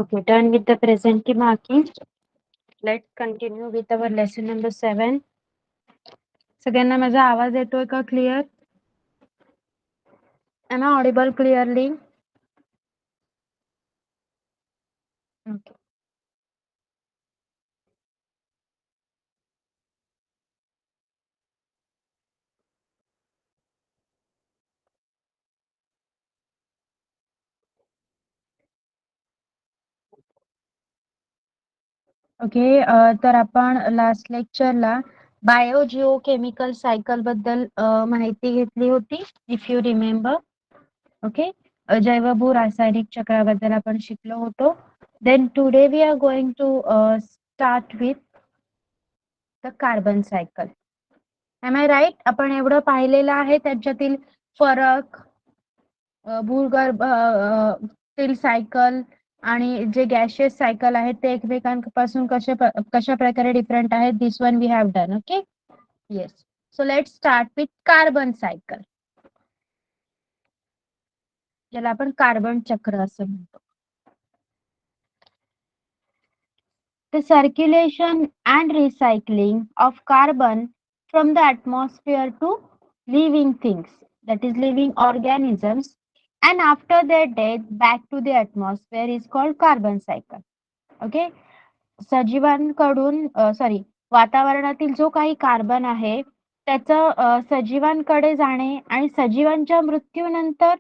Okay, done with the present key marking. Let's continue with our lesson number 7. सगळ्यांना माझा आवाज येतोय का clear? Am I audible clearly? Okay. Okay, तर आपण लास्ट लेक्चरला बायोजिओकेमिकल सायकल बद्दल माहिती घेतली होती, इफ यू रिमेंबर. ओके, जैवभू रासायनिक चक्राबद्दल आपण शिकलो होतो. Then today we are going to start with the carbon cycle. Am I right? आपण एवढं पाहिलेलं आहे त्याच्यातील फरक, भूगर्भ सायकल आणि जे गॅशियस सायकल आहेत ते एकमेकांपासून कशा प्रकारे डिफरंट आहेत. This one we have done. Okay, yes. So let's start with carbon cycle, ज्याला आपण कार्बन चक्र असं म्हणतो. The circulation and recycling of carbon from the atmosphere to living things, that is living organisms, and after their death back to the atmosphere is called carbon cycle. Okay, सजीवांकडून वातावरणातील जो काही carbon आहे त्याचं सजीवांकडे जाणे आणि सजीवांच्या मृत्यूनंतर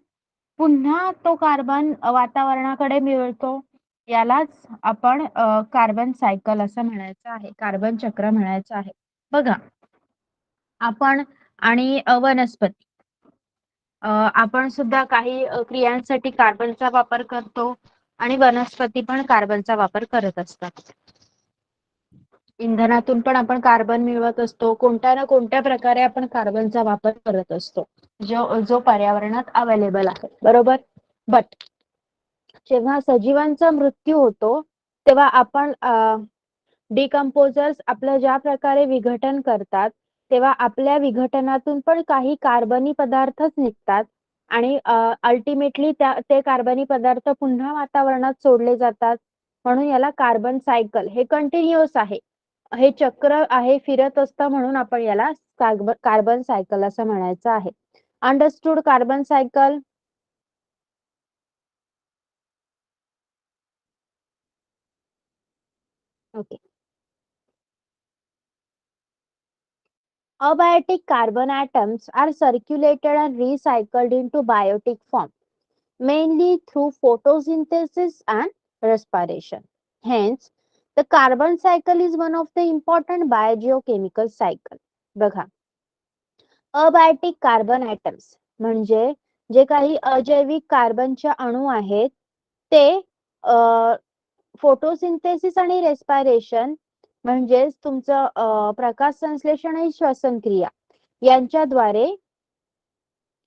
पुन्हा तो कार्बन वातावरणाकडे मिळतो, यालाच आपण कार्बन सायकल असं म्हणायचं आहे, कार्बन चक्र म्हणायचं आहे. बघा, आपण आणि वनस्पती, आपण सुद्धा काही क्रियांसाठी कार्बनचा वापर करतो आणि वनस्पती पण कार्बनचा वापर करत असतात. इंधनातून पण आपण कार्बन मिळवत असतो. कोणत्या ना कोणत्या प्रकारे आपण कार्बनचा वापर करत असतो, जो पर्यावरणात अवेलेबल आहे, बरोबर. बट जेव्हा सजीवांचा मृत्यू होतो तेव्हा आपण डिकम्पोजर्स आपलं ज्या प्रकारे विघटन करतात तेव्हा आपल्या विघटनातून पण काही कार्बनी पदार्थच निघतात आणि अल्टिमेटली ते कार्बनी पदार्थ पुन्हा वातावरणात सोडले जातात. म्हणून याला कार्बन सायकल, हे कंटिन्युअस आहे, हे चक्र आहे, फिरत असतं, म्हणून आपण याला कार्बन सायकल असं म्हणायचं आहे. Understood carbon cycle? Okay. Abiotic carbon atoms are circulated and recycled into biotic form, mainly through photosynthesis and respiration. Hence, the carbon cycle is one of the important biogeochemical cycle. बघा, abiotic carbon atoms म्हणजे जे काही अजैविक कार्बनचे अणू आहेत ते photosynthesis आणि रेस्पिरेशन म्हणजेच तुमचं प्रकाश संश्लेषण आणि श्वसन क्रिया यांच्याद्वारे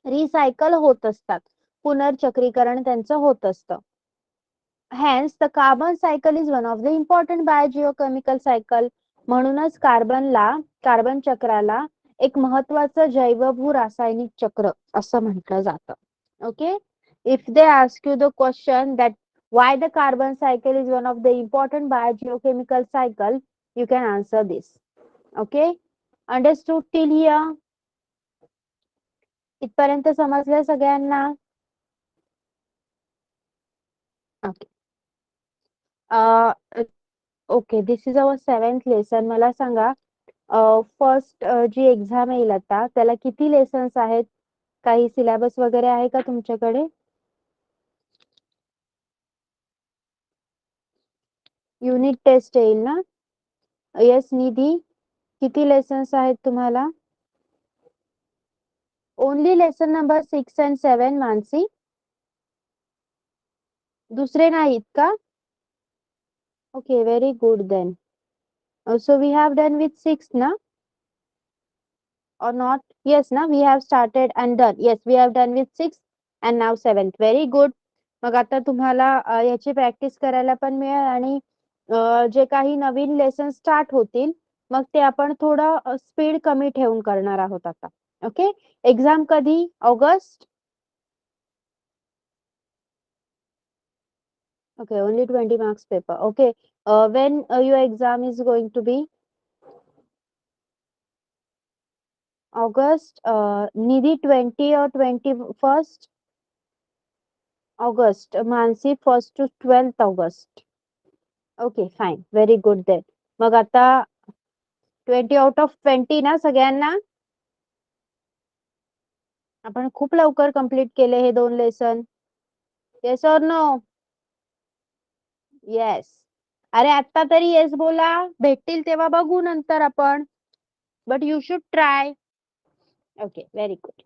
रिसायकल होत असतात, पुनर्चक्रीकरण त्यांचं होत असतं. Hence, the carbon cycle is one of the important biogeochemical cycle. म्हणूनच कार्बन चक्राला एक महत्वाचं जैवभू रासायनिक चक्र असं म्हटलं जातं. Okay, if they ask you the question that why the carbon cycle is one of the important biogeochemical cycle, you can answer this. Okay, understood till here? इथपर्यंत समजलं सगळ्यांना? Okay. Okay, this is our 7th lesson. मला सांगा, first जी exam येईल आता त्याला किती lessons आहेत? काही सिलेबस वगैरे आहे का तुमच्याकडे? युनिट टेस्ट येईल ना? येस निधी, किती लेसन्स आहेत तुम्हाला? Only lesson number 6 and 7 Mansi, दुसरे नाहीत का? Okay, very good then. So we have done with 6 na or not? Yes na, we have started and done. Yes, we have done with 6 and now 7th. Very good. मग आता तुम्हाला याची practice करायला पण मिळेल आणि जे काही नवीन लेसन स्टार्ट होतील मग ते आपण थोडं स्पीड कमी ठेवून करणार आहोत आता. ओके, एक्झाम कधी? 1 August? Okay, only 20 marks paper. Okay. When your exam is going to be? August. Nidhi 20 or 21st? August. Mansi 1st to 12th August. Okay, fine. Very good then. मग आता 20 out of 20 ना सगळ्यांना? आपण खूप लवकर complete केले हे 2 lesson. Yes और नो? येस. अरे आता तरी येस बोला. भेटतील तेव्हा बघू नंतर आपण. But you should try. Okay, very good.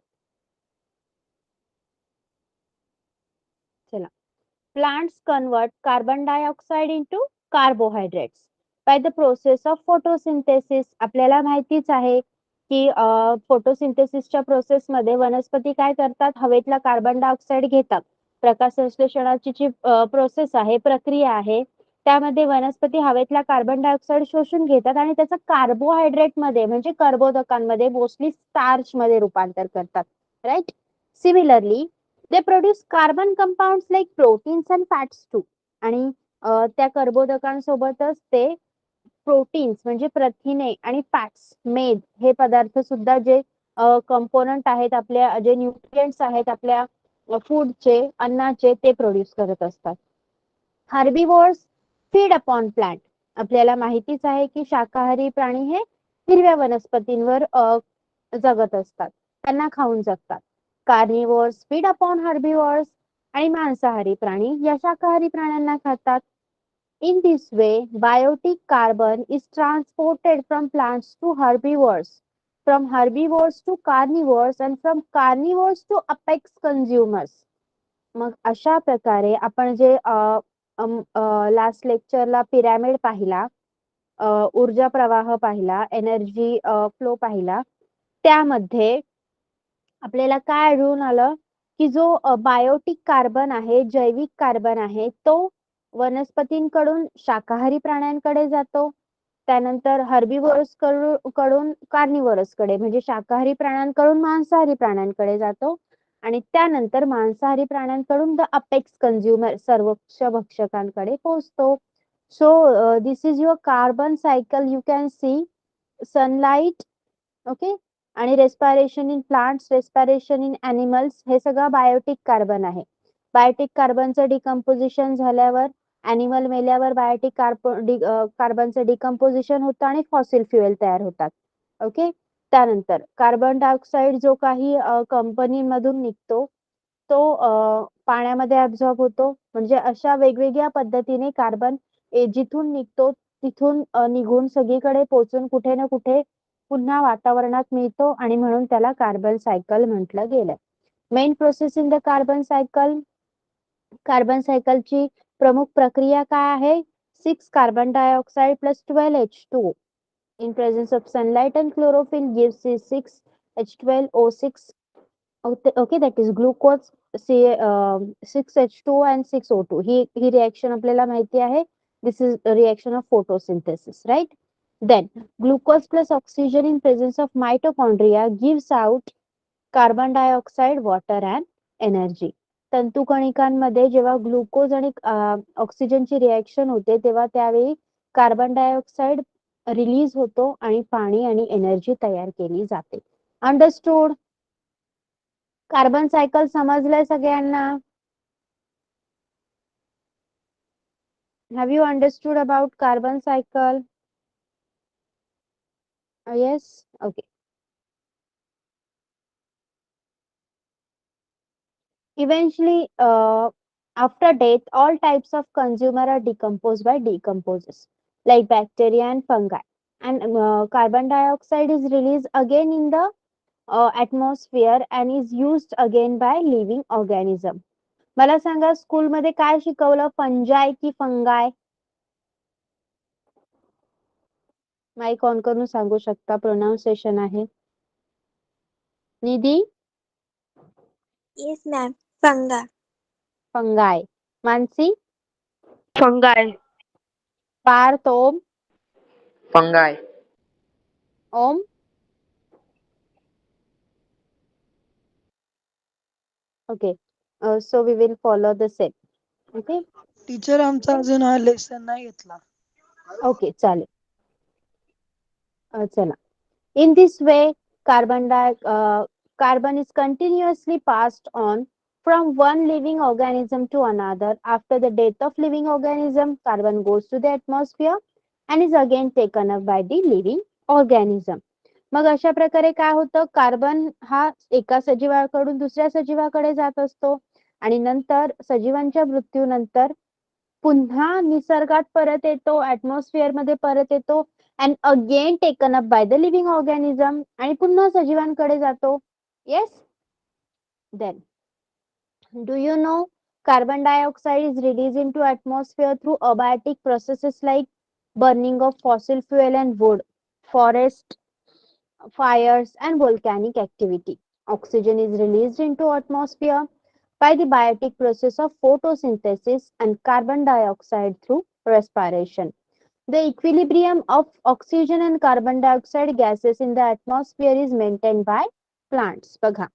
चला. Plants convert carbon dioxide into carbohydrates by the process of photosynthesis. आपल्याला माहितीच आहे की फोटोसिंथेसिसच्या प्रोसेसमध्ये वनस्पती काय करतात, हवेतला कार्बन डायऑक्साईड घेतात. प्रकाश संश्लेषणाची जी प्रोसेस आहे, प्रक्रिया आहे, त्यामध्ये वनस्पती हवेतला कार्बन डायऑक्साईड शोषून घेतात आणि त्याचं कार्बोहायड्रेट मध्ये म्हणजे कर्बोदकांमध्ये मोस्टली स्टार्च मध्ये रूपांतर करतात. Right. Similarly they produce carbon compounds like proteins and fats too. आणि त्या कर्बोदकांसोबतच ते प्रोटीन्स म्हणजे प्रथिने आणि फॅट्स, मेद हे पदार्थ सुद्धा जे कंपोनंट आहेत, आपल्या जे न्यूट्रिएंट्स आहेत आपल्या फूडचे, अन्नाचे, ते प्रोड्यूस करत असतात. Herbivores feed upon plant. आपल्याला माहितीच आहे की शाकाहारी प्राणी हे हिरव्या वनस्पतींवर जगत असतात, त्यांना खाऊन जगतात. Carnivores feed upon herbivores. आणि मांसाहारी प्राणी या शाकाहारी प्राण्यांना खातात. In this way, biotic carbon is transported from plants to herbivores, from herbivores to carnivores, and from carnivores to apex consumers. मग अशा प्रकारे आपण जे लास्ट लेक्चरला पिरॅमिड पाहिला, ऊर्जा प्रवाह पाहिला, एनर्जी फ्लो पाहिला, त्यामध्ये आपल्याला काय आढळून आलं की जो बायोटिक कार्बन आहे, जैविक कार्बन आहे, तो वनस्पतींकडून शाकाहारी प्राण्यांकडे जातो. त्यानंतर हर्बिवोरस कडून कार्निवोरस कडे म्हणजे शाकाहारी प्राण्यांकडून मांसाहारी प्राण्यांकडे जातो. आणि त्यानंतर मांसाहारी प्राण्यांकडून द अपेक्स कंझ्युमर सर्वोच्च भक्षकांकडे पोहोचतो. So this is your carbon cycle. You can see sunlight. Okay. आणि respiration in plants, respiration in animals, हे सगळं बायोटिक कार्बन आहे. बायोटिक कार्बनचं डिकम्पोजिशन झाल्यावर, अॅनिमल मेल्यावर बायोटिक कार्बनचं डिकम्पोजिशन होतं आणि फॉसिल फ्युएल तयार होतात. ओके. त्यानंतर कार्बन डायऑक्साईड जो काही कंपनीमधून निघतो तो पाण्यामध्ये ऍब्झॉर्ब होतो. म्हणजे अशा वेगवेगळ्या पद्धतीने कार्बन जिथून निघतो तिथून निघून सगळीकडे पोहोचून कुठे ना कुठे पुन्हा वातावरणात मिळतो आणि म्हणून त्याला कार्बन सायकल म्हटलं गेलं. Main process in the carbon cycle. Carbon सायकलची प्रमुख प्रक्रिया काय आहे? 6 carbon dioxide plus 12H2 in presence of sunlight and chlorophyll gives C6H12O6. Okay, that is glucose, 6H2 and 6O2. He reaction आपल्याला माहिती आहे. This is a reaction of photosynthesis, right? Then glucose plus oxygen in presence of mitochondria gives out carbon dioxide, water and energy. तंतुकणिकांमध्ये जेव्हा glucose आणि ऑक्सिजनची reaction होते तेव्हा त्यावेळी कार्बन डायऑक्साईड रिलीज होतो आणि पाणी आणि एनर्जी तयार केली जाते. अंडरस्टूड? कार्बन सायकल समजलंय सगळ्यांना? Have you understood about carbon cycle? Yes. Okay. Eventually, after death, all types of consumer are decomposed by decomposers like bacteria and fungi. And carbon dioxide is released again in the atmosphere and is used again by living organism. मला सांगा स्कूलमध्ये काय शिकवलं, फंजाय की फंगाय? Mic on करून सांगू शकता, pronunciation आहे. Nidhi? Yes, ma'am. Fungi. Fungi. Mansi? Fungi. Parth? Om? Fungi. Om? Okay, so we will follow the same. Okay. Teacher आमचा अजून हा लेसन नाही घेतला. ओके, चालेल. चला. In this way, carbon is continuously passed on from one living organism to another. After the death of living organism, carbon goes to the atmosphere and is again taken up by the living organism. मग अशा प्रकारे काय होतं, carbon हा एका सजीवाकडून दुसऱ्या सजीवाकडे जात असतो आणि नंतर सजीवांच्या मृत्यूनंतर पुन्हा निसर्गात परत येतो, atmosphere मध्ये परत येतो and again taken up by the living organism आणि पुन्हा सजीवांकडे जातो. Yes? Then, do you know carbon dioxide is released into atmosphere through abiotic processes like burning of fossil fuel and wood, forest fires and volcanic activity. Oxygen is released into atmosphere by the biotic process of photosynthesis and carbon dioxide through respiration. The equilibrium of oxygen and carbon dioxide gases in the atmosphere is maintained by plants. बघा,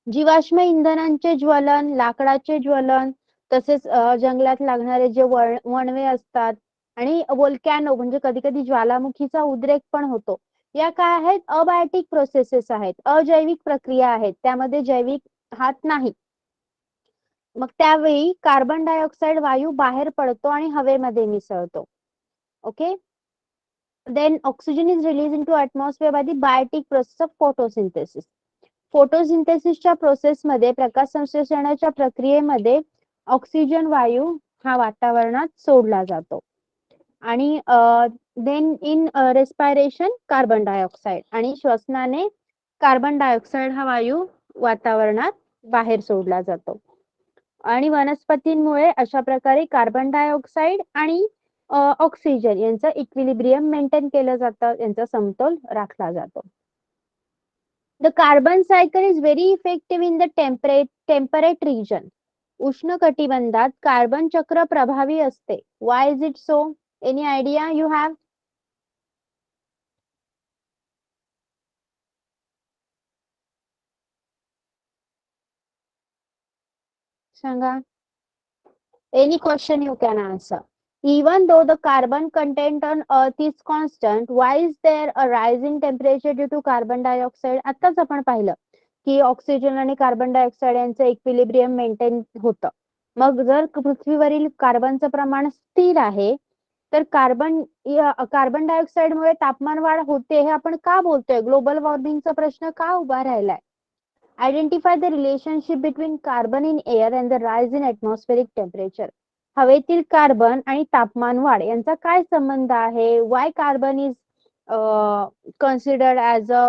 जीवाश्म इंधनांचे ज्वलन, लाकडाचे ज्वलन, तसेच जंगलात लागणारे जे वणवे असतात आणि वोल्कॅनो म्हणजे कधी कधी ज्वालामुखीचा उद्रेक पण होतो. या काय आहेत, अबायोटिक प्रोसेसेस आहेत, अजैविक प्रक्रिया आहेत, त्यामध्ये जैविक हात नाही. मग त्यावेळी कार्बन डायऑक्साइड वायू बाहेर पडतो आणि हवेमध्ये मिसळतो. Okay. Then oxygen is released into atmosphere by the biotic process of photosynthesis. फोटोसिंथेसिसच्या प्रोसेसमध्ये, प्रकाश संश्लेषणाच्या प्रक्रियेमध्ये ऑक्सिजन वायू हा वातावरणात सोडला जातो आणि then in respiration carbon dioxide, आणि श्वसनाने कार्बन डायऑक्साइड हा वायू वातावरणात बाहेर सोडला जातो. आणि वनस्पतींमुळे अशा प्रकारे कार्बन डायऑक्साइड आणि ऑक्सिजन यांचं इक्विलिब्रियम मेंटेन केलं जातं, यांचा समतोल राखला जातो. The carbon cycle is very effective in the temperate region. उष्ण कटिबंधात कार्बन चक्र प्रभावी असते. Why is it so? Any idea you have? सांगा. Any question you can answer. Even though the carbon content on earth is constant, why is there a rise in temperature due to carbon dioxide? आताच आपण पाहिलं की oxygen आणि carbon dioxide यांचं equilibrium maintain होतं. मग जर पृथ्वीवरील कार्बनचं प्रमाण स्थिर आहे, तर कार्बन डायऑक्साइडमुळे तापमान वाढ होते हे आपण का बोलतोय? ग्लोबल वॉर्मिंगचा प्रश्न का उभा राहिलाय? Identify the relationship between carbon in air and the rise in atmospheric temperature. हवेतील कार्बन आणि तापमान वाढ यांचा काय संबंध आहे? Why carbon is considered as a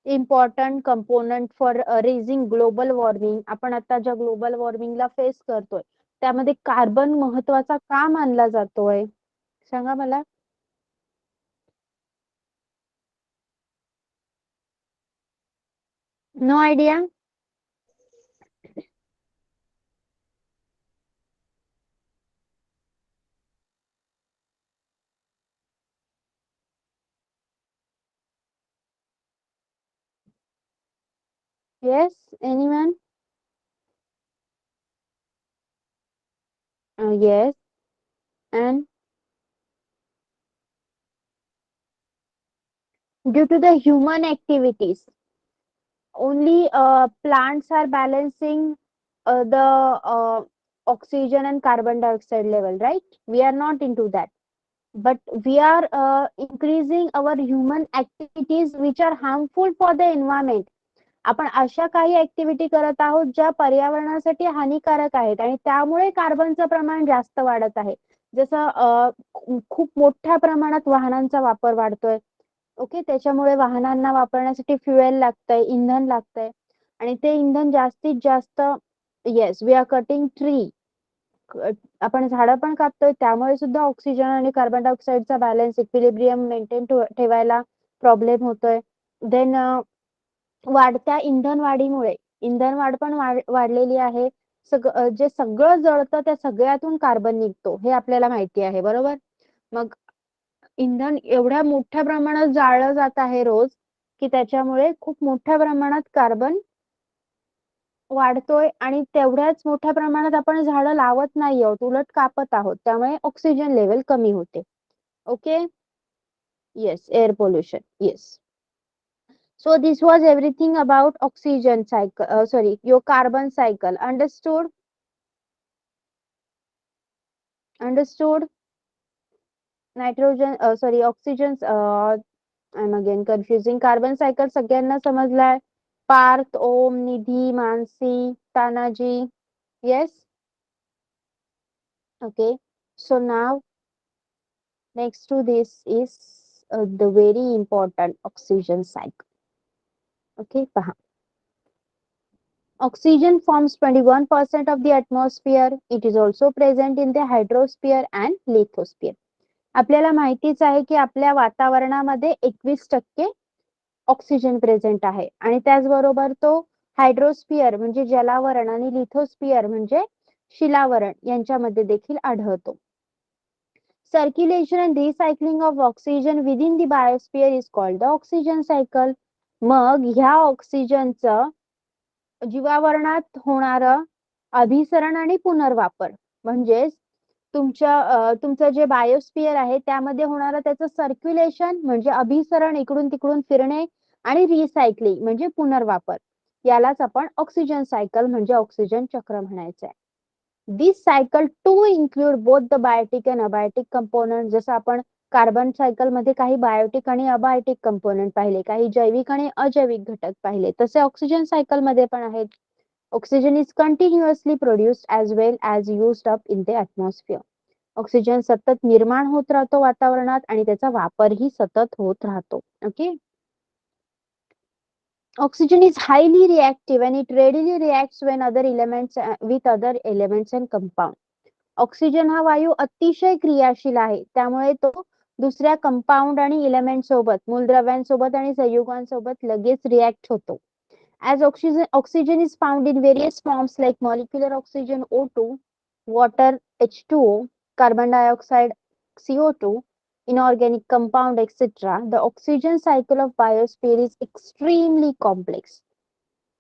important component for raising global warming? आपण आता ज्या ग्लोबल वॉर्मिंगला फेस करतोय त्यामध्ये कार्बन महत्वाचा का मानला जातोय? सांगा मला. No idea. Yes, anyone? Yes. And due to the human activities, only plants are balancing the oxygen and carbon dioxide level, right? We are not into that, but we are increasing our human activities which are harmful for the environment. आपण अशा काही activity करत आहोत ज्या पर्यावरणासाठी हानिकारक आहेत आणि त्यामुळे कार्बनचं प्रमाण जास्त वाढत आहे. जसं खूप मोठ्या प्रमाणात वाहनांचा वापर वाढतोय. ओके, त्याच्यामुळे वाहनांना वापरण्यासाठी फ्युएल लागतंय, इंधन लागतंय आणि ते इंधन जास्तीत जास्त, yes, we are cutting tree, आपण झाडं पण कापतोय, त्यामुळे सुद्धा ऑक्सिजन आणि कार्बन डायऑक्साईडचा बॅलन्स, इक्विलिब्रियम मेंटेन ठेवायला प्रॉब्लेम होतोय. देन वाढत्या इंधन वाढीमुळे इंधन वाढ पण वाढलेली आहे. जे सगळं जळतं त्या सगळ्यातून कार्बन निघतो हे आपल्याला माहिती आहे, बरोबर? मग इंधन एवढ्या मोठ्या प्रमाणात जाळलं जात आहे रोज की त्याच्यामुळे खूप मोठ्या प्रमाणात कार्बन वाढतोय आणि तेवढ्याच मोठ्या प्रमाणात आपण झाडं लावत नाही आहोत, उलट कापत आहोत. त्यामुळे ऑक्सिजन लेवल कमी होते. Okay, yes, air pollution, yes. So this was everything about oxygen cycle. Sorry, your carbon cycle. Understood? Understood? Nitrogen. Sorry, oxygen. I'm again confusing. Carbon cycle सगळ्यांना समजलाय. पार्थ, ओम, निधी, Mansi, Tanaji. Yes. Okay. So now next to this is the very important oxygen cycle. Okay. पहा. Oxygen forms 21% of the atmosphere. It is also present in the hydrosphere and lithosphere. आपल्याला माहितीच आहे की आपल्या वातावरणामध्ये 21% oxygen present आहे आणि त्याचबरोबर तो हायड्रोस्फिअर म्हणजे जलावरण आणि लिथोस्फिअर म्हणजे शिलावरण यांच्यामध्ये देखील आढळतो. Circulation and recycling of oxygen within the biosphere is called the oxygen cycle. मग ह्या ऑक्सिजनचं जीवावरणात होणारं अभिसरण आणि पुनर्वापर म्हणजेच तुमचं जे बायोस्फिअर आहे त्यामध्ये होणारं त्याचं सर्क्युलेशन म्हणजे अभिसरण, इकडून तिकडून फिरणे, आणि रिसायकलिंग म्हणजे पुनर्वापर, यालाच आपण ऑक्सिजन सायकल म्हणजे ऑक्सिजन चक्र म्हणायचंय. This cycle to include both the biotic and abiotic component. जसं आपण कार्बन सायकल मध्ये काही बायोटिक आणि अबायोटिक कंपोनंट पाहिले, काही जैविक आणि अजैविक घटक पाहिले, तसे ऑक्सिजन सायकल मध्ये पण आहेत. Oxygen is continuously produced as well as used up in the atmosphere. Oxygen सतत निर्माण होत राहतो वातावरणात आणि त्याचा वापरही सतत होत राहतो. Okay. Oxygen is highly reactive and it readily reacts when other elements with other elements and compound. Oxygen हा वायू अतिशय क्रियाशील आहे, त्यामुळे तो दुसऱ्या कंपाऊंड आणि इलेमेंट सोबत, मूलद्रव्यांसोबत आणि संयुगांसोबत लगेच रिएक्ट होतो. As oxygen is found in various forms like molecular oxygen O2, water H2O, carbon dioxide CO2, inorganic compound, etc. The oxygen cycle of biosphere is extremely complex.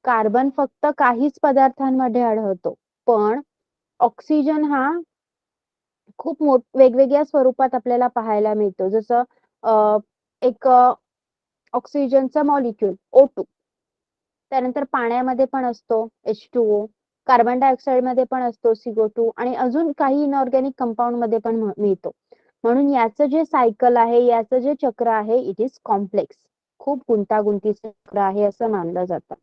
Carbon फक्त काहीच पदार्थांमध्ये आढळतो, पण ऑक्सिजन हा खूप वेगवेगळ्या स्वरूपात आपल्याला पाहायला मिळतो. जसं एक ऑक्सिजनचा मॉलिक्यूल O2, त्यानंतर पाण्यामध्ये पण असतो H2O, कार्बन डायऑक्साइड मध्ये पण असतो CO2 आणि अजून काही इनऑर्गॅनिक कंपाऊंड मध्ये पण मिळतो. म्हणून याचं जे सायकल आहे, याचं जे चक्र आहे, इट इज कॉम्प्लेक्स, खूप गुंतागुंतीचं चक्र आहे असं मानलं जातं.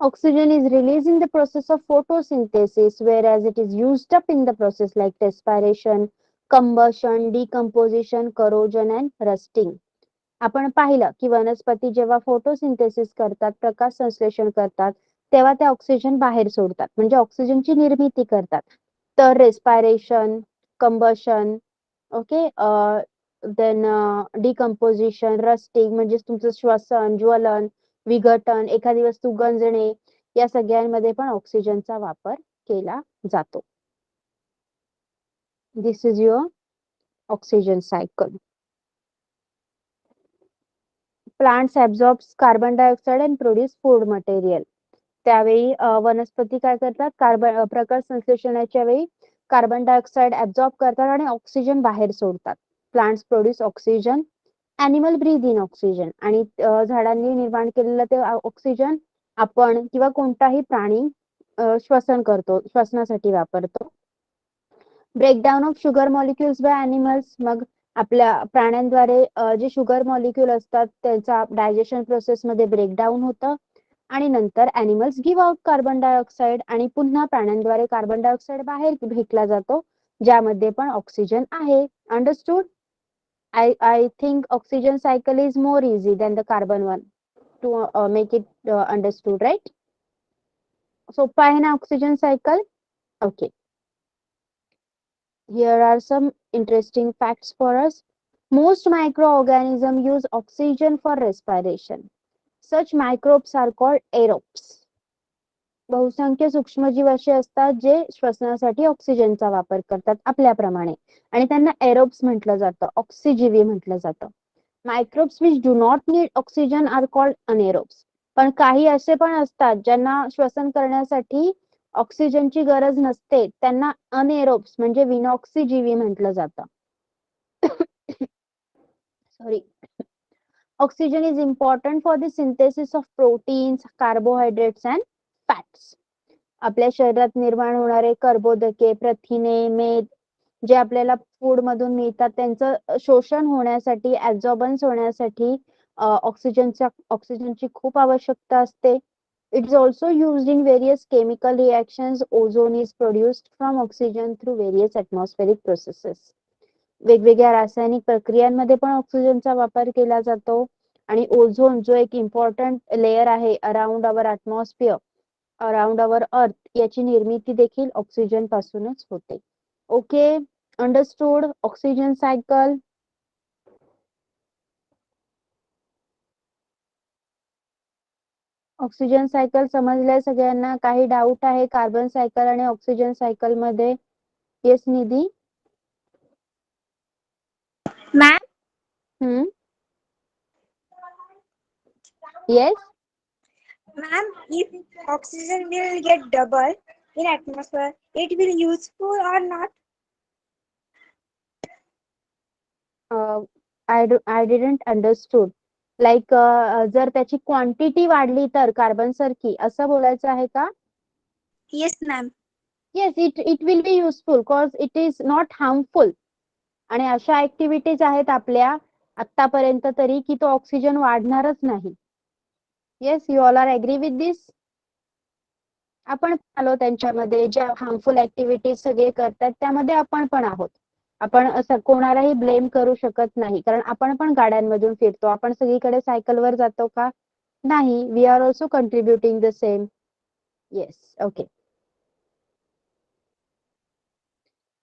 Oxygen is released in the process of photosynthesis, whereas it is used up in the process like respiration, combustion, decomposition, corrosion and rusting. आपण पाहिलं की वनस्पती जेव्हा फोटोसिंथेसिस करतात, प्रकाश संश्लेषण करतात, तेव्हा ते ऑक्सिजन बाहेर सोडतात म्हणजे ऑक्सिजनची निर्मिती करतात. तर respiration, combustion, okay, then decomposition, rusting म्हणजे तुमचं श्वसन, ज्वलन, विघटन, एखादी वस्तू गंजणे, या सगळ्यांमध्ये पण ऑक्सिजनचा वापर केला जातो. This is your oxygen cycle. Plants absorbs carbon dioxide and produce food material. त्यावेळी वनस्पती काय करतात, प्रकाश संश्लेषणाच्या वेळी कार्बन डायऑक्साइड ऍब्झॉर्ब करतात आणि ऑक्सिजन बाहेर सोडतात. Plants produce oxygen, animal breathe in oxygen, आणि झाडांनी निर्माण केलेलं ते ऑक्सिजन आपण किंवा कोणताही प्राणी श्वसन करतो, श्वसनासाठी वापरतो. Breakdown of sugar molecules by animals. मग आपल्या प्राण्यांद्वारे जे शुगर मॉलिक्यूल असतात त्यांचा डायजेशन प्रोसेसमध्ये ब्रेकडाऊन होतं आणि नंतर animals give out carbon dioxide आणि पुन्हा प्राण्यांद्वारे कार्बन डायऑक्साइड बाहेर फेकला जातो, ज्यामध्ये पण ऑक्सिजन आहे. Understood? I think oxygen cycle is more easy than the carbon one to make it understood, right? सोपं आहे ना oxygen cycle? Okay. Here are some interesting facts for us. Most microorganisms use oxygen for respiration. Such microbes are called aerobes. बहुसंख्य सूक्ष्मजीव असे असतात जे श्वसनासाठी ऑक्सिजनचा वापर करतात आपल्याप्रमाणे, आणि त्यांना एरोब्स म्हटलं जातं, ऑक्सिजीवी म्हटलं जातं. Microbes which do not need oxygen are called anaerobes. पण काही असे पण असतात ज्यांना श्वसन करण्यासाठी ऑक्सिजनची गरज नसते, त्यांना अनएरोब्स म्हणजे विनॉक्सिजीवी म्हटलं जातं. Sorry. Oxygen is important for the synthesis of proteins, carbohydrates and fats. आपल्या शरीरात निर्माण होणारे कर्बोदके, प्रथिने, मेद जे आपल्याला फूड मधून मिळतात त्यांचं शोषण होण्यासाठी, ऍब्झॉर्बन्स होण्यासाठी ऑक्सिजनची खूप आवश्यकता असते. It is also used in various chemical reactions. Ozone is produced from oxygen through various atmospheric processes. वेगवेगळ्या रासायनिक प्रक्रियांमध्ये पण ऑक्सिजनचा वापर केला जातो. आणि ओझोन जो एक इम्पॉर्टंट लेयर आहे around our atmosphere, around our earth, याची निर्मिती देखील ऑक्सिजन पासूनच होते. Okay, understood. Oxygen cycle. Oxygen cycle समजलंय सगळ्यांना? काही डाऊट आहे कार्बन सायकल आणि ऑक्सिजन सायकल मध्ये? Yes Nidhi. Ma'am, yes. ma'am, if oxygen will get double in atmosphere, it will useful or not? I didn't understood. Like जर त्याची quantity वाढली तर कार्बन सारखी, असं बोलायचं आहे का? Yes, ma'am. Yes, it will be useful cause it is not harmful. आणि अशा ऍक्टिव्हिटीज आहेत आपल्या आतापर्यंत तरी की तो ऑक्सिजन वाढणारच नाही. Yes, you all are agree with this. आपण आलो त्यांच्यामध्ये ज्या हार्मफुल ऍक्टिव्हिटीज सगळे करतात त्यामध्ये आपण पण आहोत. आपण असं कोणालाही ब्लेम करू शकत नाही, कारण आपण पण गाड्यांमधून फिरतो. आपण सगळीकडे सायकलवर जातो का? नाही. We are also contributing the same. Yes, okay.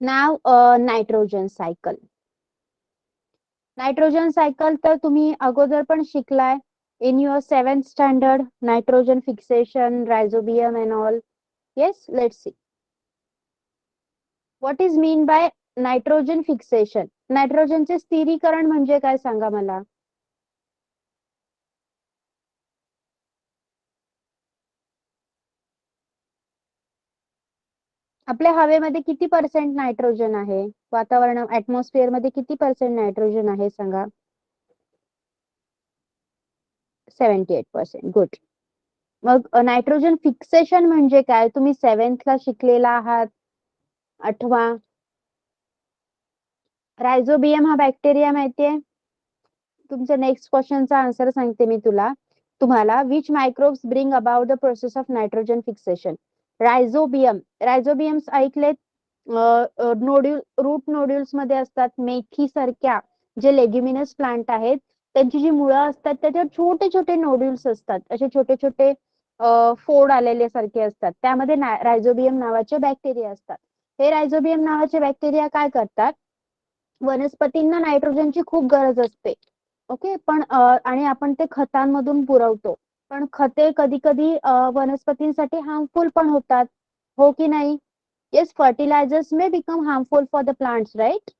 नाव नायट्रोजन सायकल. नायट्रोजन सायकल तर तुम्ही अगोदर पण शिकलाय in your 7th standard. Nitrogen fixation, rhizobium and all. Yes, let's see what is mean by nitrogen fixation. नायट्रोजनचे स्थिरीकरण म्हणजे काय सांगा मला? आपल्या हवेमध्ये किती पर्सेंट नायट्रोजन आहे? वातावरण ऍटमॉस्फिअर मध्ये किती पर्सेंट नायट्रोजन आहे सांगा? 78%. गुड. मग नायट्रोजन फिक्सेशन म्हणजे काय? तुम्ही 7th ला शिकलेला आहात. आठवा. रायझोबियम हा बॅक्टेरिया माहितीये? तुमच्या नेक्स्ट क्वेश्चनचा आन्सर सांगते मी तुम्हाला. Which microbes bring about the process of nitrogen fixation? Rhizobium. Rhizobiums ऐकलेत? रूट नोड्युल्स मध्ये असतात. मेथी सारख्या जे लेग्युमिनस प्लांट आहेत त्यांची जी मुळं असतात त्याच्यावर छोटे छोटे नोड्युल्स असतात. असे छोटे छोटे फोड आलेले सारखे असतात. त्यामध्ये रायझोबियम नावाचे बॅक्टेरिया असतात. हे रायझोबियम नावाचे बॅक्टेरिया काय करतात? वनस्पतींना नायट्रोजनची खूप गरज असते. ओके, पण आणि आपण ते खतांमधून पुरवतो. पण खते कधी कधी वनस्पतींसाठी हार्मफुल पण होतात. हो की नाही? Yes, fertilisers may become harmful for the plants, right?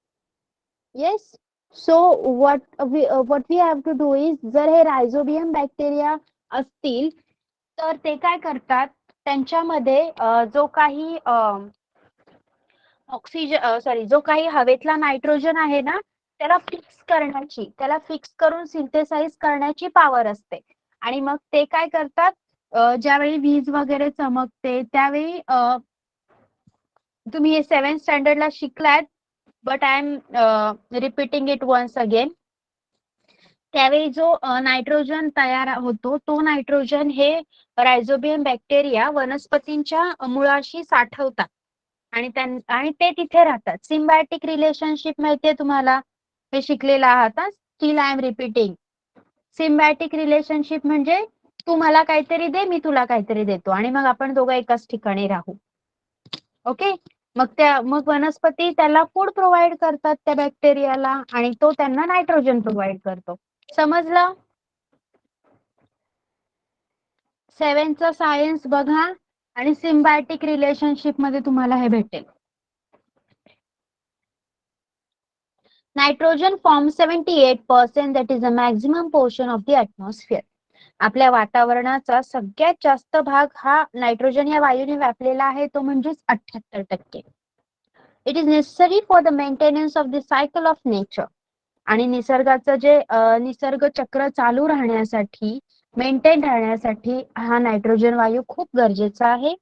Yes. So what we have to do is, जर हे रायझोबियम बॅक्टेरिया असतील तर ते काय करतात? त्यांच्यामध्ये जो काही जो काही हवेतला नायट्रोजन आहे ना त्याला फिक्स करून सिंथेसाइज करण्याची पॉवर असते. आणि मग ते काय करतात? ज्यावेळी वीज वगैरे चमकते त्यावेळी तुम्ही हे 7th स्टँडर्डला शिकलात, but I am repeating it once again. त्यावेळी जो नायट्रोजन तयार होतो तो नायट्रोजन हे रायझोबियम बॅक्टेरिया वनस्पतींच्या मुळाशी साठवतात आणि ते तिथे राहतात. सिम्बायोटिक रिलेशनशिप माहितीये तुम्हाला? हे शिकलेला आहात. Still I am repeating. Symbiotic relationship म्हणजे तू मला काहीतरी दे, मी तुला काहीतरी देतो आणि मग आपण दोघं एकाच ठिकाणी राहू. ओके, मग वनस्पती त्याला फूड प्रोव्हाइड करतात त्या बॅक्टेरियाला आणि तो त्यांना नायट्रोजन प्रोव्हाइड करतो. समजलं? 7th सायन्स बघा आणि सिम्बायोटिक रिलेशनशिप मध्ये तुम्हाला हे भेटेल. Nitrogen forms 78%, that is the maximum portion of the atmosphere. आपल्या वातावरणाचा सगळ्यात जास्त भाग हा नायट्रोजन या वायूने व्यापलेला आहे, तो म्हणजेच 78%. It is necessary for the maintenance of the cycle of nature. आणि निसर्गाचं जे निसर्ग चक्र चालू राहण्यासाठी, मेंटेन राहण्यासाठी हा नायट्रोजन वायू खूप गरजेचा आहे.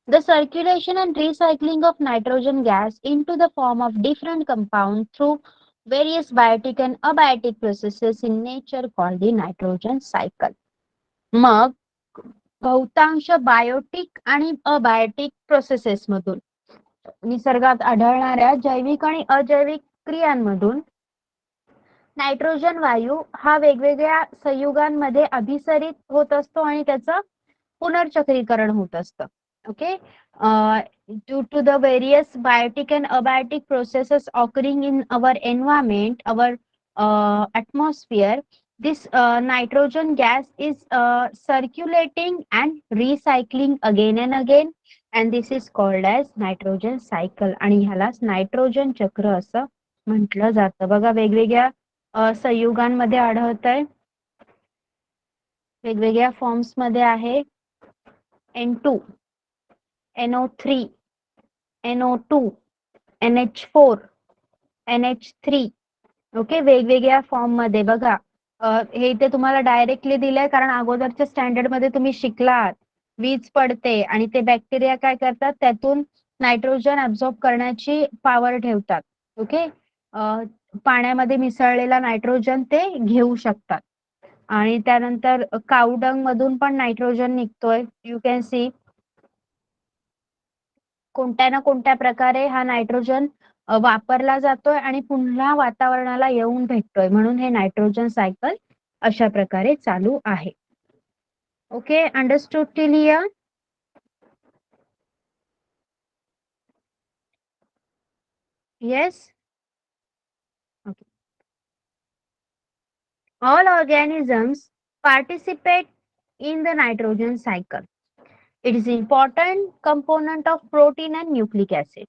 The circulation and recycling of nitrogen gas into the form of different compounds through various biotic and abiotic processes in nature called the nitrogen cycle. मग बहुतांश बायोटिक आणि अबायोटिक प्रोसेसेस मधून, निसर्गात आढळणाऱ्या जैविक आणि अजैविक क्रियांमधून नायट्रोजन वायू हा वेगवेगळ्या संयुगांमध्ये अभिसरित होत असतो आणि त्याचं पुनर्चक्रीकरण होत असतं. Okay, due to the various biotic and abiotic processes occurring in our environment, our atmosphere, this nitrogen gas is circulating and recycling again and again, and this is called as nitrogen cycle. आणि ह्यालाच nitrogen चक्र असं म्हटलं जातं. बघा, वेगवेगळ्या संयुगांमध्ये आढळतंय, वेगवेगळ्या forms मध्ये आहे. N2, NO3, NO2, NH4, NH3. Okay, वेगवेगळ्या फॉर्म मध्ये. बघा, हे इथे तुम्हाला डायरेक्टली दिलंय कारण अगोदरच्या स्टँडर्ड मध्ये तुम्ही शिकलात, वीज पडते आणि ते बॅक्टेरिया काय करतात, त्यातून नायट्रोजन ऍब्झॉर्ब करण्याची पॉवर ठेवतात. ओके, पाण्यामध्ये मिसळलेला नायट्रोजन ते घेऊ शकतात. आणि त्यानंतर कावडंग मधून पण नायट्रोजन निघतोय. यू कॅन सी, कोणत्या ना कोणत्या प्रकारे हा नायट्रोजन वापरला जातोय आणि पुन्हा वातावरणाला येऊन भेटतोय, म्हणून हे नायट्रोजन सायकल अशा प्रकारे चालू आहे. Okay, understood till here? Yes. Okay. All organisms participate in the nitrogen cycle. It is important component of protein and nucleic acid.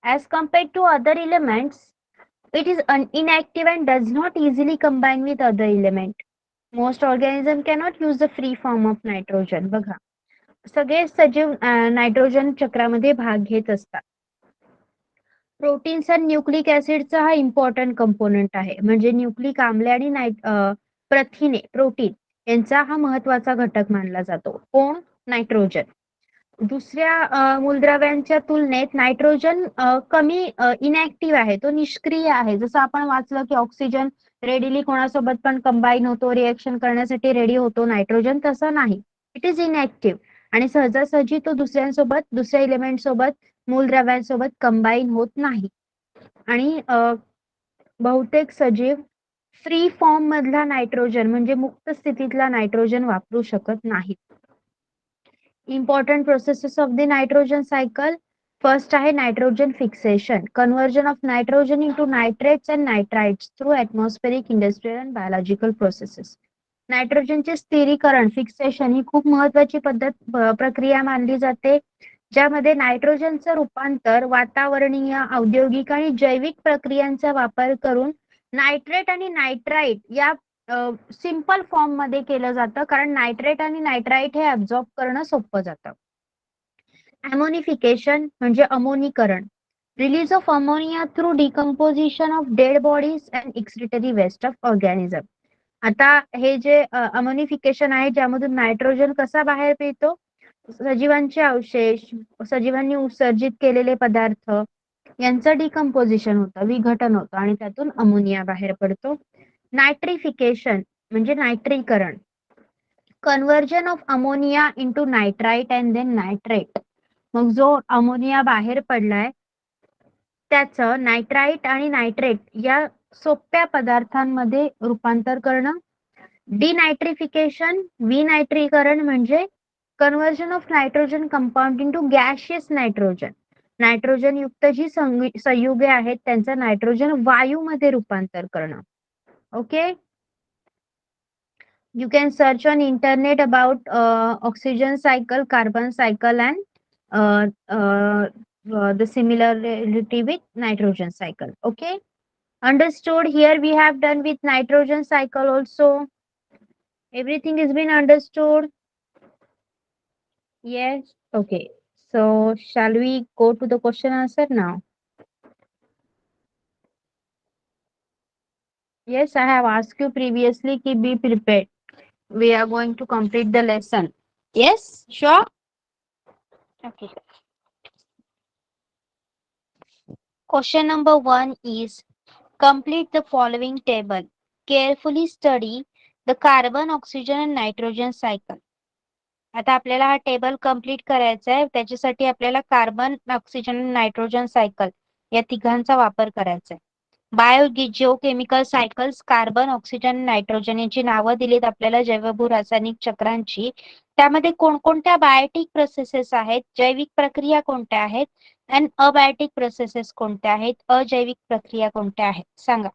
As compared to other elements, it is inactive and does not easily combine with other element. Most organisms cannot use the free form of nitrogen. बघा, सगळे सजीव nitrogen चक्रामध्ये भाग घेत असतात. Proteins आणि nucleic ऍसिडचा हा important component आहे. म्हणजे न्यूक्लिक आम्ले आणि प्रथिने, प्रोटीन यांचा हा महत्वाचा घटक मानला जातो. कोण? नायट्रोजन. दुसऱ्या मूलद्रव्यांच्या तुलनेत नायट्रोजन कमी इनॅक्टिव्ह आहे, तो निष्क्रिय आहे. जसं आपण वाचलं की ऑक्सिजन रेडिली कोणासोबत पण कंबाईन होतो, रिएक्शन करण्यासाठी रेडी होतो. नायट्रोजन तसं नाही, इट इज इनॅक्टिव्ह आणि सहजासहजी तो दुसऱ्यांसोबत, दुसऱ्या एलिमेंट सोबत, मूलद्रव्यांसोबत कंबाईन होत नाही. आणि बहुतेक सजीव फ्री फॉर्म मधला नायट्रोजन म्हणजे मुक्त स्थितीतला नायट्रोजन वापरू शकत नाहीत. Important processes of the nitrogen cycle. First आहे nitrogen fixation, conversion of nitrogen into nitrates and nitrites through atmospheric, industrial and biological processes. नायट्रोजनचे स्थिरीकरण, फिक्सेशन ही खूप महत्वाची प्रक्रिया मानली जाते, ज्यामध्ये नायट्रोजनचं रूपांतर वातावरणीय, औद्योगिक आणि जैविक प्रक्रियांचा वापर करून नायट्रेट आणि नायट्राइट या सिंपल फॉर्म मध्ये केलं जातं, कारण नायट्रेट आणि नायट्राइट हे ऍब्झॉर्ब करणं सोपं जातं. अमोनिफिकेशन म्हणजे अमोनीकरण, release of ammonia through decomposition of dead bodies and excretory waste of organism. आता हे जे अमोनिफिकेशन आहे, ज्यामधून नायट्रोजन कसा बाहेर पितो, सजीवांचे अवशेष, सजीवांनी उत्सर्जित केलेले पदार्थ यांचं डिकम्पोजिशन होतं, विघटन होतं आणि त्यातून अमोनिया बाहेर पडतो. नायट्रिफिकेशन म्हणजे नायट्रीकरण, conversion of ammonia into nitrite and then nitrate. मग जो अमोनिया बाहेर पडलाय त्याचं नायट्राइट आणि नायट्रेट या सोप्या पदार्थांमध्ये रूपांतर करणं. डिनायट्रिफिकेशन, विनायट्रीकरण म्हणजे conversion of nitrogen compound into gaseous nitrogen. Nitrogen युक्त जी संयुगे आहेत त्यांचं नायट्रोजन वायूमध्ये रूपांतर करणं. Okay, you can search on internet about oxygen cycle, carbon cycle and the similarity with nitrogen cycle. Okay, Understood. Here we have done with nitrogen cycle also. Everything has been understood. Yes. Okay. So shall we go to the question answer now? Yes, I have asked you previously to be prepared. We are going to complete the lesson. Yes, sure. Okay. Question number one is complete the following table. Carefully study the carbon, oxygen and nitrogen cycle. आता आपल्याला हा table complete करायचा आहे. त्याच्यासाठी आपल्याला carbon, oxygen आणि nitrogen cycle या तिघांचा वापर करायचा आहे. बायोजिओकेमिकल सायकल्स कार्बन, ऑक्सिजन, नायट्रोजन यांची नावं दिलीत आपल्याला जैवभू रासायनिक चक्रांची. त्यामध्ये कोणकोणत्या बायोटिक प्रोसेसेस आहेत, जैविक प्रक्रिया कोणत्या आहेत आणि अबायोटिक प्रोसेसेस कोणत्या आहेत, अजैविक प्रक्रिया कोणत्या आहेत सांगा.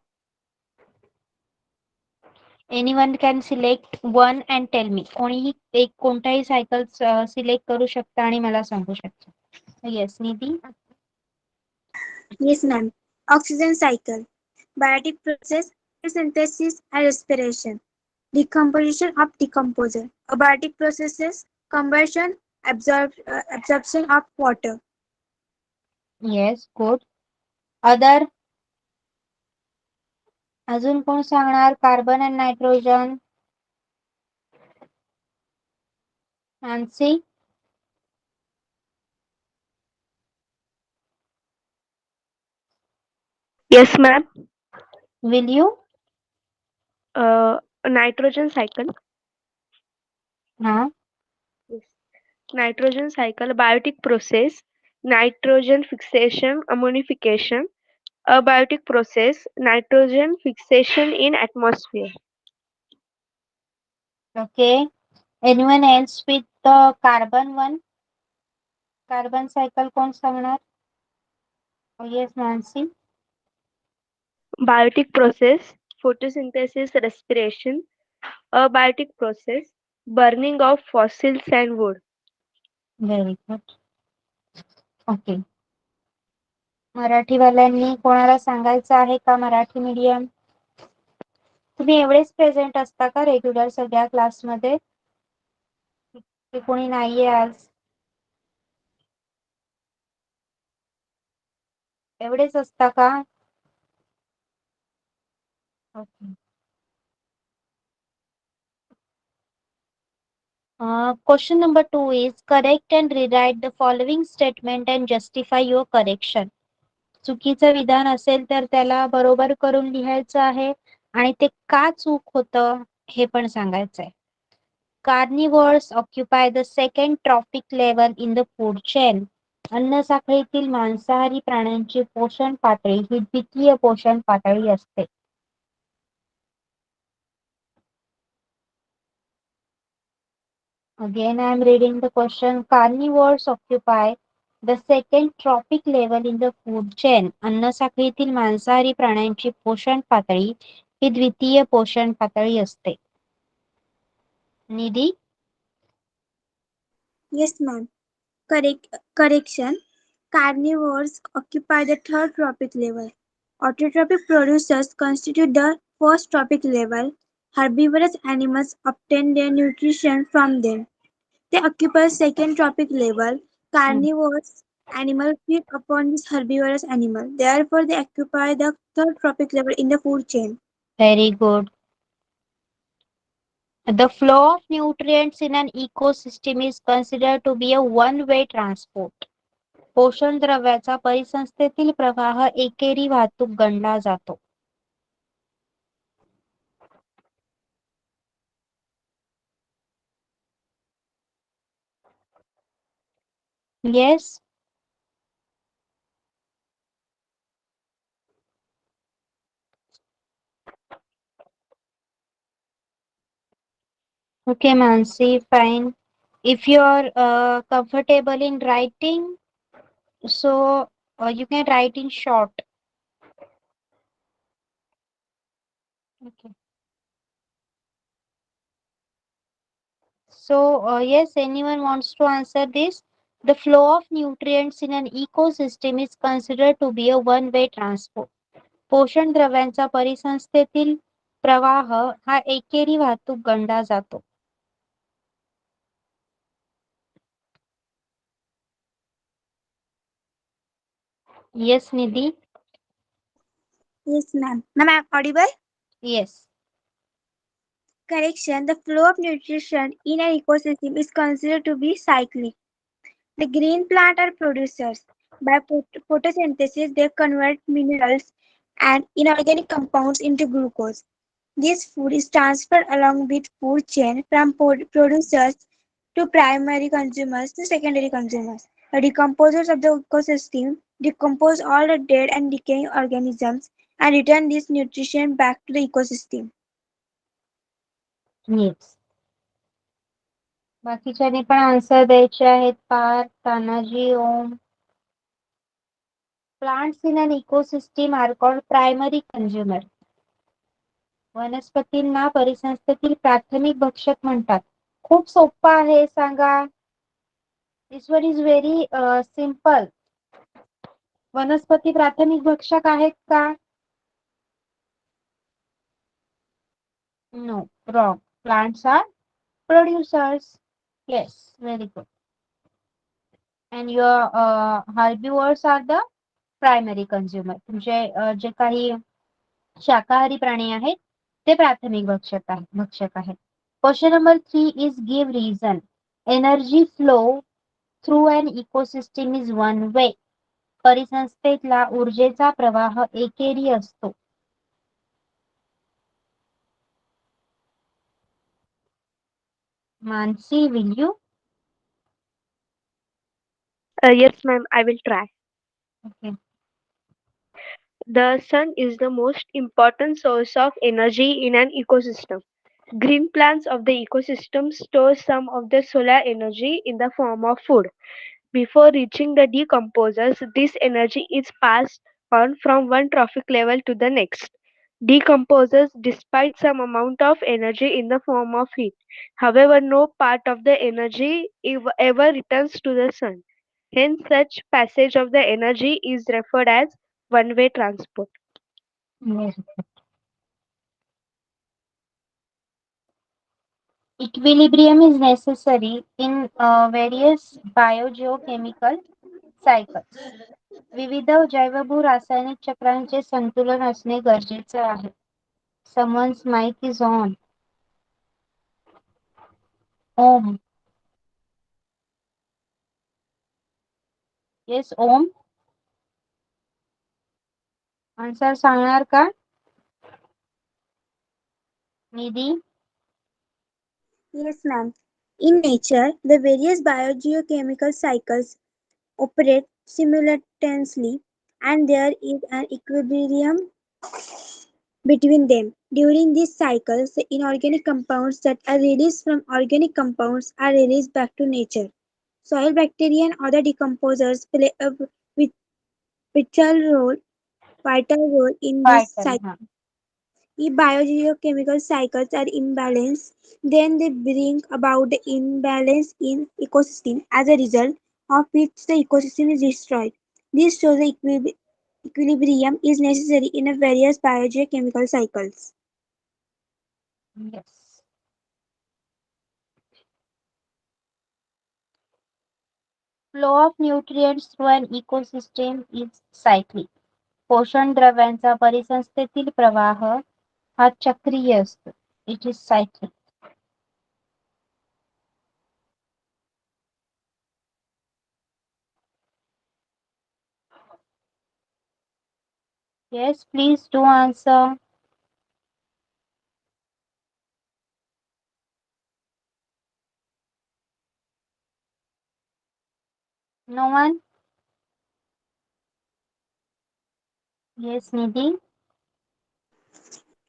Anyone can select one and tell me. कोणीही एक कोणताही सायकल सिलेक्ट करू शकता आणि मला सांगू शकता. Yes Nidhi. Yes, ma'am. Oxygen cycle. Biotic process, photosynthesis and respiration. Decomposition of decomposer. Abiotic processes, combustion, absorption of water. Yes good. Other अजून कोण सांगणार? Carbon and nitrogen. Nancy Yes, ma'am. Will you? Nitrogen cycle. हा. Yes. Nitrogen cycle, biotic process, nitrogen fixation, ammonification, abiotic process, nitrogen fixation in atmosphere. Okay. Anyone else with the carbon one? Carbon cycle कोण सांगणार? Yes नान्सी. Biotic process, photosynthesis, respiration, abiotic process, burning of fossils and wood. Very good. Okay. मराठीवाल्यांनी कोणाला सांगायचं आहे का Marathi medium? तुम्ही एवढेच present असता का रेग्युलर सगळ्या क्लासमध्ये की कोणी नाहीये आज? एवढेच असता का? Okay. Question number 2 is correct and rewrite the following statement and justify your correction. चुकीचं विधान असेल तर त्याला बरोबर करून लिहायचं आहे आणि ते का चूक होतं हे पण सांगायचंय. Carnivores occupy the second trophic level in the food chain. अन्न साखळीतील मांसाहारी प्राण्यांची पोषण पातळी ही द्वितीय पोषण पातळी असते. Again, I am reading the question. Carnivores occupy the second trophic level in the food chain. अन्न साखळीतील मांसाहारी प्राण्यांची पोषण पातळी ही द्वितीय पोषण पातळी असते. निधी. Yes, ma'am. Correction. Carnivores occupy the third trophic level. Autotrophic producers constitute the first trophic level. Herbivorous animals obtain their nutrition from them. They occupy second trophic level. Carnivorous animals feed upon this herbivorous animal. Therefore, they occupy the third trophic level in the food chain. Very good. The flow of nutrients in an ecosystem is considered to be a one-way transport. पोषण द्रव्याचा परिसंस्थेतील प्रवाह एकेरी वाहतूक गणला जातो. Yes. Okay, Mansi, fine. If you're comfortable in writing, so you can write in short. Okay. So, yes, anyone wants to answer this? The flow of nutrients in an ecosystem is considered to be a one-way transport. पोषण द्रव्यांचा परिसंस्थेतील प्रवाह हा एकेरी वाहतूक गणला जातो. Yes Nidhi. Yes, ma'am. Ma'am, I'm audible? Yes. Correction. The flow of nutrition in an ecosystem is considered to be cyclic. The green plant are producers. By photosynthesis, they convert minerals and inorganic compounds into glucose. This food is transferred along with food chain from producers to primary consumers to secondary consumers. The decomposers of the ecosystem decompose all the dead and decaying organisms and return this nutrition back to the ecosystem. Yes. बाकीच्यांनी पण answer द्यायचे आहेत. पार्थ, तानाजी, ओम. Plants in an ecosystem are called primary consumer. वनस्पतींना परिसंस्थेतील प्राथमिक भक्षक म्हणतात. खूप सोपं आहे सांगा. This one is very simple. वनस्पती प्राथमिक भक्षक आहेत का? No, wrong. Plants are producers. Yes, very good. And your herbivores are the primary consumer. तुमचे जे काही शाकाहारी प्राणी आहेत ते प्राथमिक भक्षक आहेत. Question number 3 is give reason. Energy flow through an ecosystem is one way. परिसंस्थेतला ऊर्जेचा प्रवाह एकेरी असतो. Mansi, will you? Yes, ma'am, I will try. Okay. The sun is the most important source of energy in an ecosystem. Green plants of the ecosystem store some of the solar energy in the form of food. Before reaching the decomposers, this energy is passed on from one trophic level to the next. Decomposers despite some amount of energy in the form of heat. However, no part of the energy ever returns to the sun. Hence, such passage of the energy is referred as one-way transport. Yes. Equilibrium is necessary in various biogeochemical cycles. विविध जैवभू रासायनिक चक्रांचे संतुलन असणे गरजेचे आहे. Someone's mic is on. Om. Yes, Om. Answer सांगणार का? निधी. Yes, ma'am. In nature, the various biogeochemical cycles operate simultaneously and there is an equilibrium between them. During these cycles, the inorganic compounds that are released from organic compounds are released back to nature. Soil bacteria and other decomposers play a vital role, vital role in this Vital. cycle. If biogeochemical cycles are imbalanced, then they bring about the imbalance in ecosystem, as a result of which the ecosystem is destroyed. This shows the equilibrium is necessary in a various biogeochemical cycles. Yes. Flow of nutrients through an ecosystem is cyclic. पोषण द्रव्यांचा परिसंस्थेतील प्रवाह हा चक्रीय असतो. It is cyclic. Yes, please do answer. No one? Yes, Nidhi.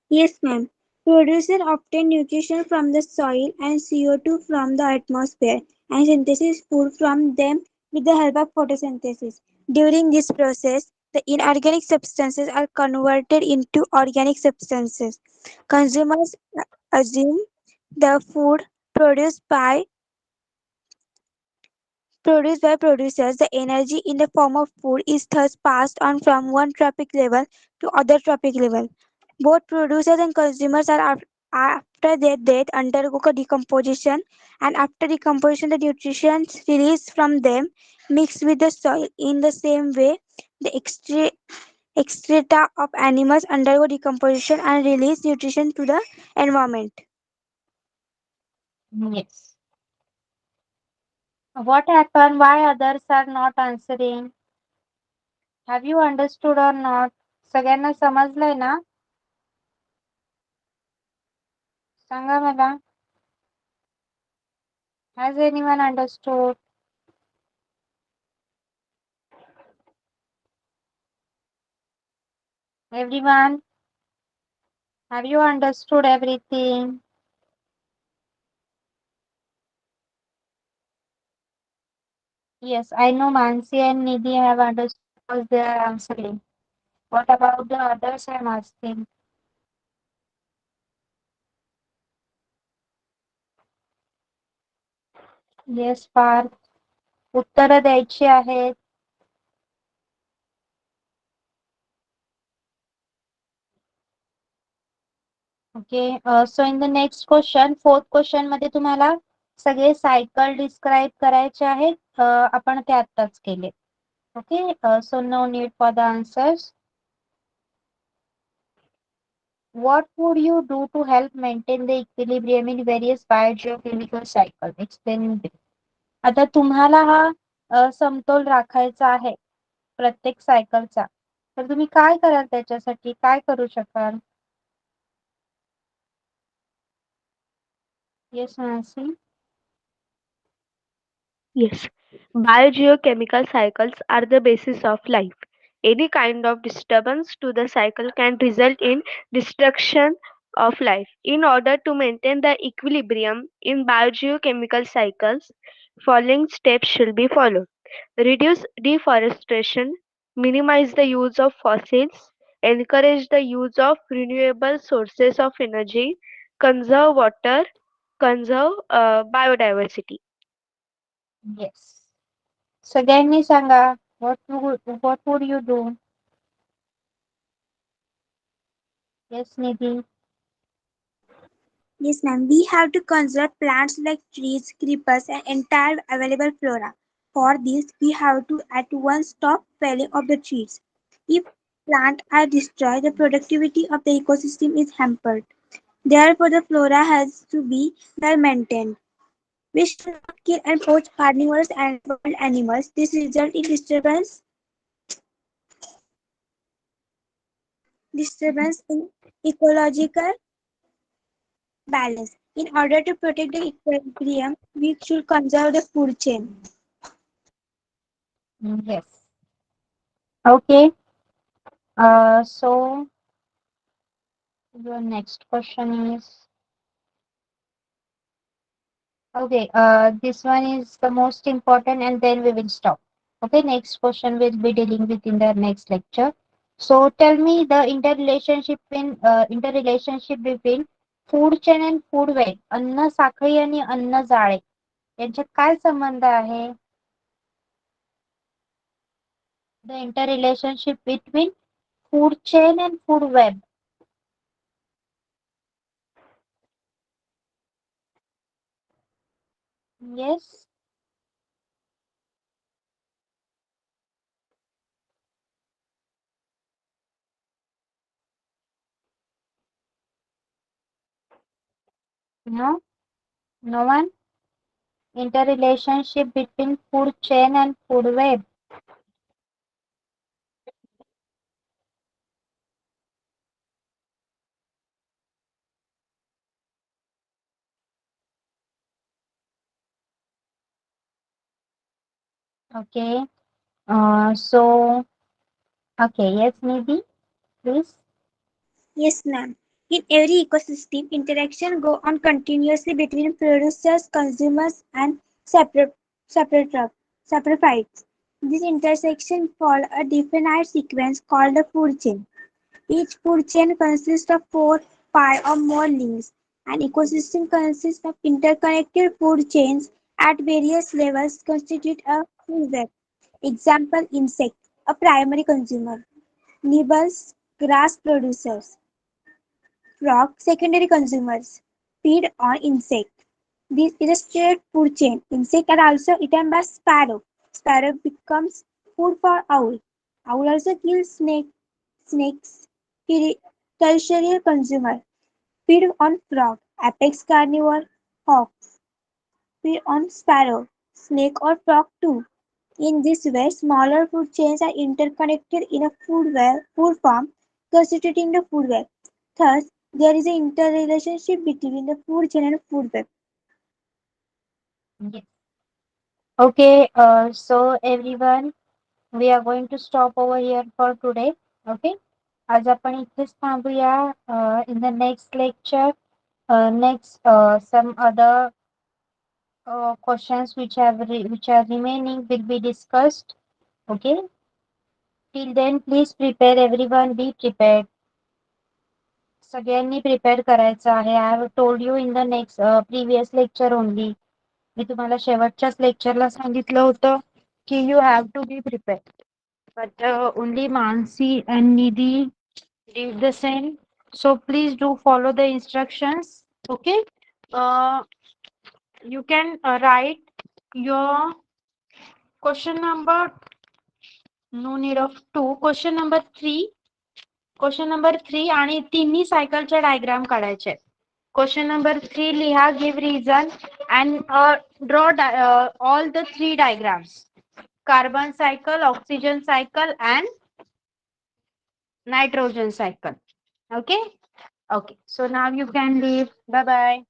Yes, ma'am. Producers obtain nutrition from the soil and CO2 from the atmosphere and synthesize food from them with the help of photosynthesis. During this process, the inorganic substances are converted into organic substances. Consumers assume the food produced by produced by producers, the energy in the form of food is thus passed on from one trophic level to other trophic level. Both producers and consumers are after their death undergo decomposition, and after decomposition the nutrients released from them mix with the soil. In the same way, the excreta of animals undergo decomposition and release nutrition to the environment. Yes. What happened? Why others are not answering? Have you understood or not? सगळ्यांना समजलंय ना? सांगा मला. Has anyone understood? Everyone, have you understood everything? Yes, I know Mansi and Nidhi have understood because they are answering. What about the others I'm asking? Yes, Parth. उत्तरं द्यायची आहेत. Okay. So in the next question, fourth question मध्ये तुम्हाला सगळे cycle describe करायचे आहेत. आपण ते आत्ताच केले. Okay. So no need for the answers. What would you do to help maintain the equilibrium in various biogeochemical cycles? Explain in brief. आता तुम्हाला हा समतोल राखायचा आहे प्रत्येक सायकलचा. तर तुम्ही काय कराल त्याच्यासाठी? काय करू शकाल? Yes Mansi. Yes, biogeochemical cycles are the basis of life. Any kind of disturbance to the cycle can result in destruction of life. In order to maintain the equilibrium in biogeochemical cycles, following steps should be followed. Reduce deforestation, minimize the use of fossils, encourage the use of renewable sources of energy, conserve water, conserve biodiversity. Yes. सगळ्यांनी सांगा. What would you do? Yes, Nidhi. Yes, ma'am. We have to conserve plants like trees, creepers, and entire available flora. For this, we have to at once stop felling of the trees. If plants are destroyed, the productivity of the ecosystem is hampered. Therefore, the flora has to be well maintained. We should not kill and poach carnivorous and wild animals. This results in disturbance in ecological balance. In order to protect the equilibrium, we should conserve the food chain. Yes. Okay. So your next question is okay. This one is the most important, and then we will stop. Okay. Next question we'll be dealing with in the next lecture. So tell me the interrelationship between food chain and food web. अन्न साखळी आणि अन्न जाळे यांच्यात काय संबंध आहे? The interrelationship between food chain and food web. Yes. No. No one. Interrelationship between food chain and food web. Okay. So okay. Yes, Nidhi, please. Yes, ma'am. In every ecosystem, interaction go on continuously between producers, consumers, and separate saprophytes. This intersection follow a definite sequence called the food chain. Each food chain consists of 4, 5, or more links. An ecosystem consists of interconnected food chains at various levels constitute a food web. Example insect, a primary consumer. Nibbles, grass producers. Frog, secondary consumers. Feed on insect. This is a straight food chain. Insects are also eaten by sparrow. Sparrow becomes food for owl. Owl also kills snakes. Tertiary consumer. Feed on frog. Apex carnivore. Hawk. Feed on sparrow. Snake or frog too. In this way, smaller food chains are interconnected in a food form, constituting the food web. Thus, there is an interrelationship between the food chain and food web. Yes. Okay, so everyone, we are going to stop over here for today. Okay. आज आपण इथेच थांबूया. In the next lecture, next some other questions which are remaining will be discussed. Okay. Till then, please prepare everyone. Be prepared. सगळ्यांनी prepare करायचं आहे. I have told you in the next previous lecture only. मी तुम्हाला शेवटच्याच लेक्चरला सांगितलं होतं की you have to be prepare. But only Mansi and Nidhi did the same. So please do follow the instructions. Okay. Uh, you can write your question number. No need of two. Question number three. Question number 3 आणि तिन्ही सायकलचे diagram काढायचे. Question number 3 लिहा, give reason and draw all the three diagrams. Carbon cycle, oxygen cycle and nitrogen cycle. Okay. Okay. So now you can leave. Bye bye.